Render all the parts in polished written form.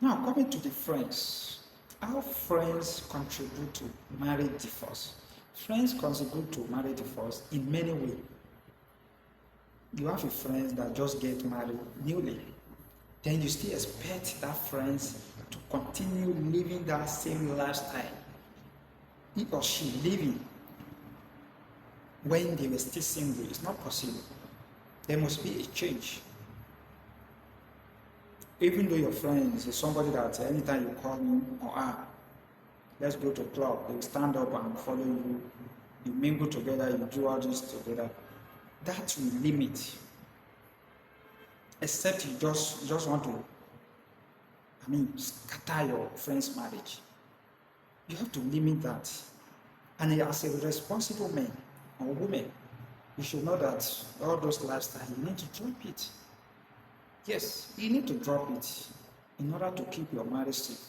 Now, coming to the friends, how friends contribute to marriage divorce. Friends contribute to marriage divorce in many ways. You have a friend that just get married newly, then you still expect that friends to continue living that same lifestyle he or she living when they were still single. It's not possible. There must be a change. Even though your friends is somebody that anytime you call him or her, let's go to a club, they will stand up and follow you, you mingle together, you do all this together. That will limit. Except you just want to, scatter your friend's marriage. You have to limit that. And as a responsible man or woman, you should know that all those lifestyles, you need to drop it. Yes, you need to drop it in order to keep your marriage safe.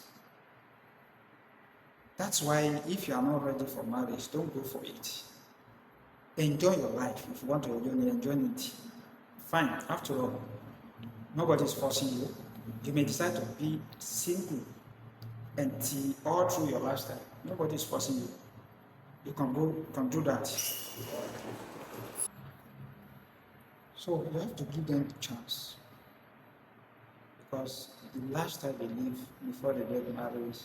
That's why if you are not ready for marriage, don't go for it. Enjoy your life. If you want to enjoy it. Fine. After all, nobody is forcing you. You may decide to be single until all through your lifestyle. Nobody is forcing you. You can do that. So you have to give them the chance. Because the lifestyle they live before they get married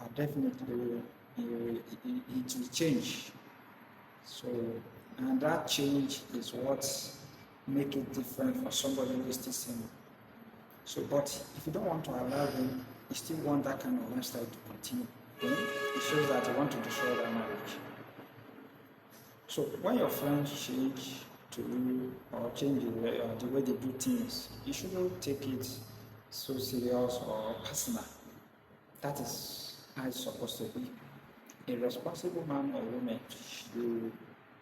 are definitely, it will change. So, and that change is what make it different for somebody who is still single. So, but if you don't want to allow them, you still want that kind of lifestyle to continue, then it shows that you want to destroy that marriage. So, when your friends change to you or change the way they do things, you shouldn't take it so serious or personal. That is how it's supposed to be. A responsible man or woman should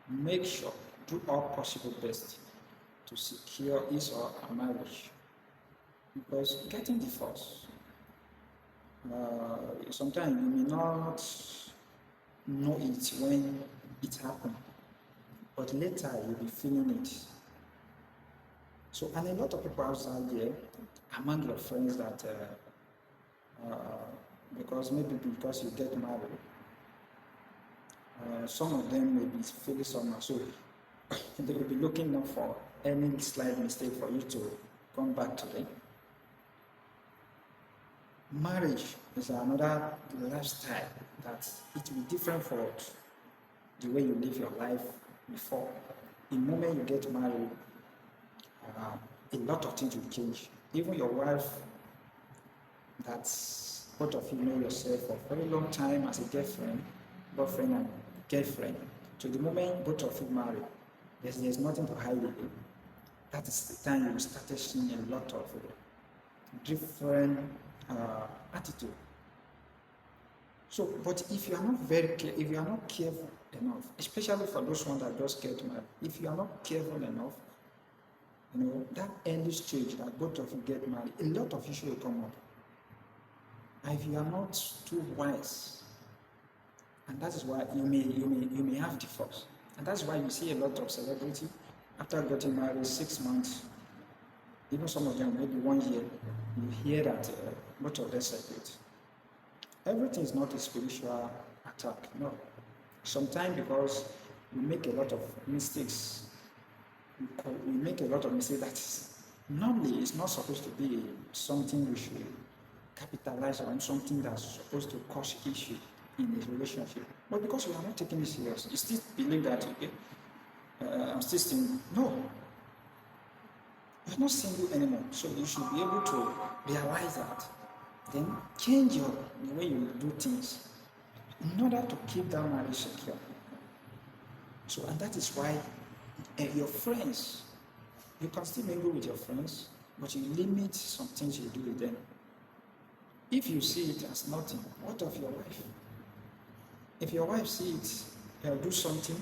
make sure, do all possible best to secure his or her marriage. Because getting divorced, sometimes you may not know it when it happened, but later you'll be feeling it. So, and a lot of people outside there, among your friends that, because you get married, some of them may be feeling somehow, so they will be looking out for any slight mistake for you to come back to them. Marriage is another lifestyle that it will be different for the way you live your life before. The moment you get married, a lot of things will change. Even your wife, that's both of you know yourself for a very long time as a boyfriend and girlfriend. So the moment both of you marry, there's nothing to hide again. That is the time you start seeing a lot of different attitude. So, but if you are not if you are not careful enough, especially for those ones that just get married, if you are not careful enough, that early stage that both of you get married, a lot of issues will come up. And if you are not too wise, and that is why you may have divorce. And that's why you see a lot of celebrity after getting married 6 months, even some of them maybe 1 year, you hear that both of them separate. Everything is not a spiritual attack, no. Sometimes because we make a lot of mistakes, we make a lot of mistakes that normally is not supposed to be something we should capitalize on, something that's supposed to cause issue in a relationship. But because we are not taking it serious, you still believe that, okay, I'm still single. No. You're not single anymore. So you should be able to realize that. Then change the way you do things in order to keep that marriage secure. So, and that is why your friends, you can still mingle with your friends, but you limit some things you do with them. If you see it as nothing, what of your wife? If your wife sees it, do something,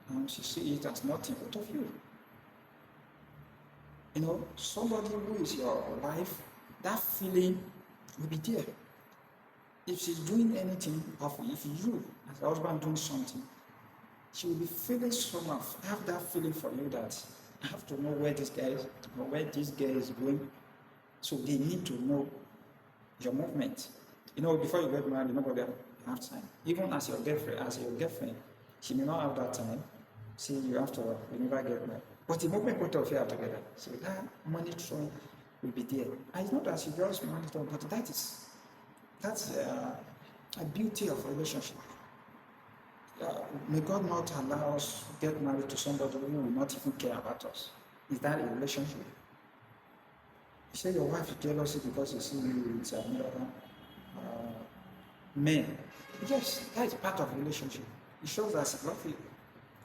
and she sees it as nothing, what of you? Somebody who is your wife, that feeling will be there. If she's doing anything, or if you, as a husband, doing something, she will be feeling somehow, have that feeling for you that I have to know where this guy is, or where this girl is going. So they need to know your movement. Before you get married, nobody have time. Even as your girlfriend, she may not have that time. See, you have to, you never get married. But the moment both of you are together, so that monitoring will be there. And it's not that you just monitor, but that's a beauty of a relationship. May God not allow us to get married to somebody who will not even care about us. Is that a relationship? You say your wife is jealous because you see you with another man. Yes, that is part of a relationship. It shows that she loves you.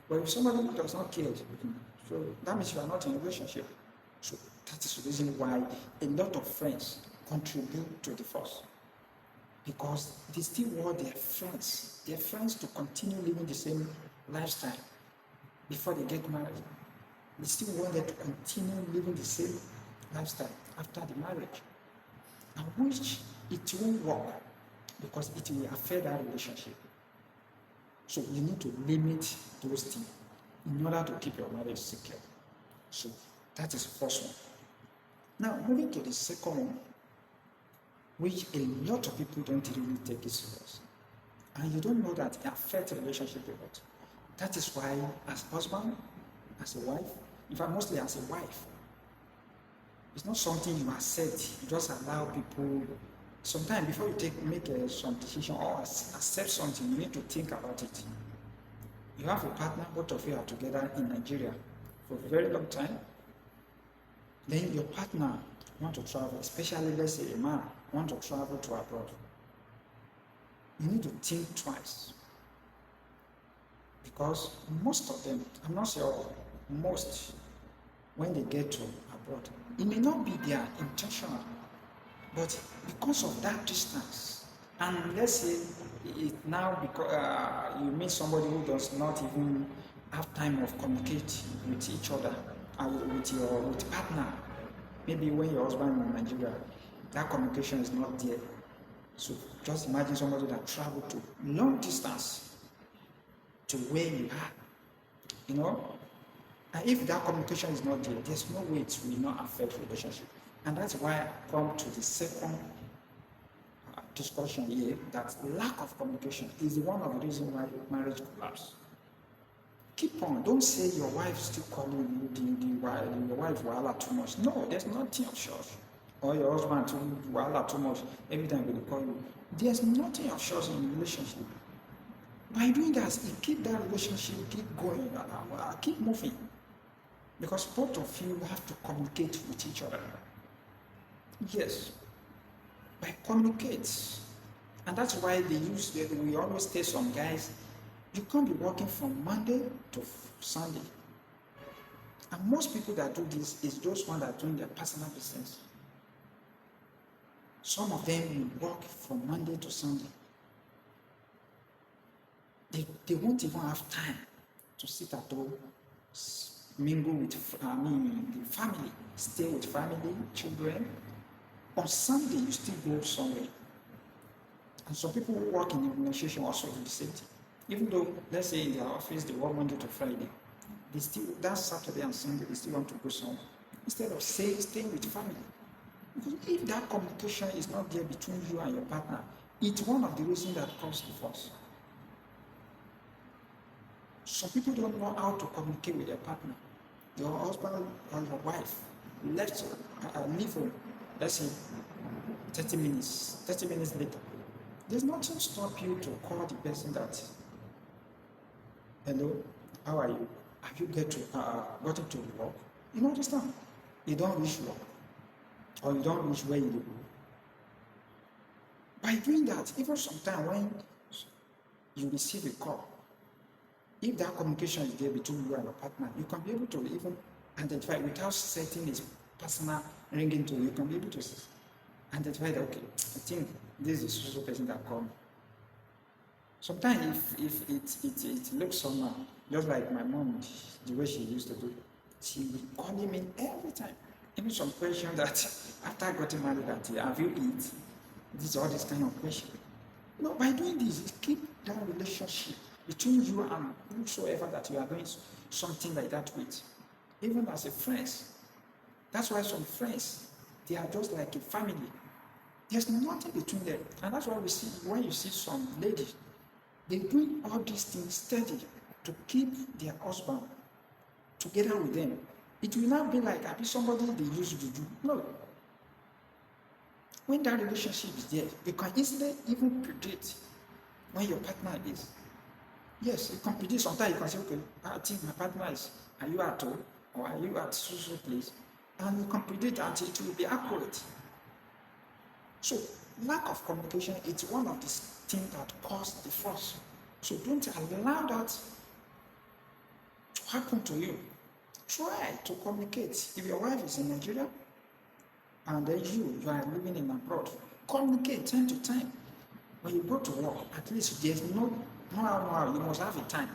But if somebody who does not care, so that means you are not in a relationship. So that is the reason why a lot of friends contribute to divorce. Because they still want their friends to continue living the same lifestyle before they get married. They still want them to continue living the same lifestyle after the marriage. And which it won't work because it will affect that relationship. So you need to limit those things in order to keep your marriage secure. So that is the first one. Now moving to the second one, which a lot of people don't really take it serious. And you don't know that it affects the relationship a lot. That is why as a husband, as a wife, in fact mostly as a wife, it's not something you accept. You just allow people. Sometimes before you make some decision or accept something, you need to think about it. You have a partner, both of you are together in Nigeria for a very long time. Then your partner want to travel, especially let's say a man want to travel to abroad. You need to think twice. Because most of them, I'm not sure all, most, when they get to abroad, it may not be their intentional, but because of that distance, and let's say it now because you meet somebody who does not even have time of communicate with each other, with your partner. Maybe when your husband in Nigeria, that communication is not there. So just imagine somebody that traveled to long distance to where you are, And if that communication is not there, there's no way it will not affect relationship. And that's why I come to the second discussion here, that lack of communication is one of the reasons why marriage collapses. Keep on. Don't say your wife still calling you, your wife wahala too much. No, there's nothing of church. Or your husband too wahala too much. Every time they call you. There's nothing of church in a relationship. By doing that, you keep that relationship keep going, keep moving. Because both of you have to communicate with each other. Yes. By communicate. And that's why we always tell some guys, you can't be working from Monday to Sunday. And most people that do this is those ones that are doing their personal business. Some of them will work from Monday to Sunday. They won't even have time to sit at home, mingle with the family, stay with family, children. On Sunday, you still go somewhere. And some people who work in the administration also do the same thing. Even though, let's say in their office, they work Monday to Friday, they still, that Saturday and Sunday, they still want to go somewhere. Instead of staying with family. Because if that communication is not there between you and your partner, it's one of the reasons that causes divorce. Some people don't know how to communicate with their partner. Your husband or your wife leave home, let's say 30 minutes later. There's nothing to stop you to call the person that, hello, how are you? Have you gotten to work? You understand? You don't reach work. Or you don't reach where you go. By doing that, even sometimes when you receive a call, if that communication is there between you and your partner, you can be able to even identify without setting his personal ringing tone. You can be able to identify that, okay, I think this is the social person that called me. Sometimes if it looks somehow, just like my mom, the way she used to do, she would call me every time. Even some question that after I got married, that have you eaten? All this kind of question. By doing this, you keep that relationship between you and whosoever that you are doing something like that with. Even as a friends. That's why some friends, they are just like a family. There's nothing between them. And that's why we see when you see some ladies, they doing all these things steady to keep their husband together with them. It will not be like somebody they used to do. No. When that relationship is there, you can easily even predict when your partner is. Yes, you can predict. Sometimes you can say, okay, I think my partner is, are you at home? Or are you at social place? And you can predict that it will be accurate. So, lack of communication is one of the things that cause divorce. So don't allow that to happen to you. Try to communicate. If your wife is in Nigeria and then you are living in abroad, communicate time to time. When you go to work, at least there's no hour, you must have a time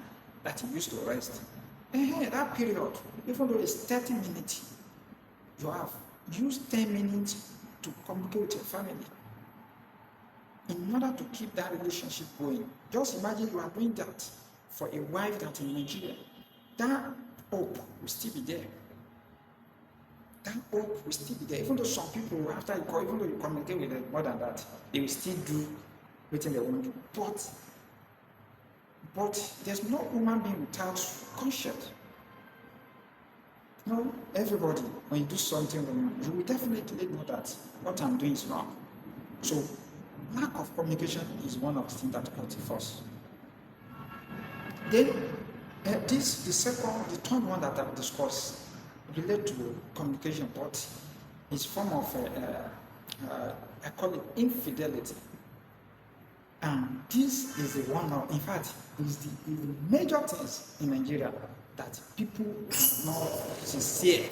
that you used to rest. That period, even though it's 30 minutes, you have used 10 minutes to communicate with your family in order to keep that relationship going. Just imagine you are doing that for a wife that's in Nigeria. That hope will still be there. That hope will still be there. Even though some people, after you call, even though you communicate with them more than that, they will still do what they want to do. But there's no human being without conscience. No, everybody, when you do something wrong, you will definitely know that what I'm doing is wrong. So, lack of communication is one of the things that causes divorce. Then, the third one that I've discussed relate to communication, but it's form of I call it infidelity. And this is the one of, in fact, is the major things in Nigeria that people are not sincere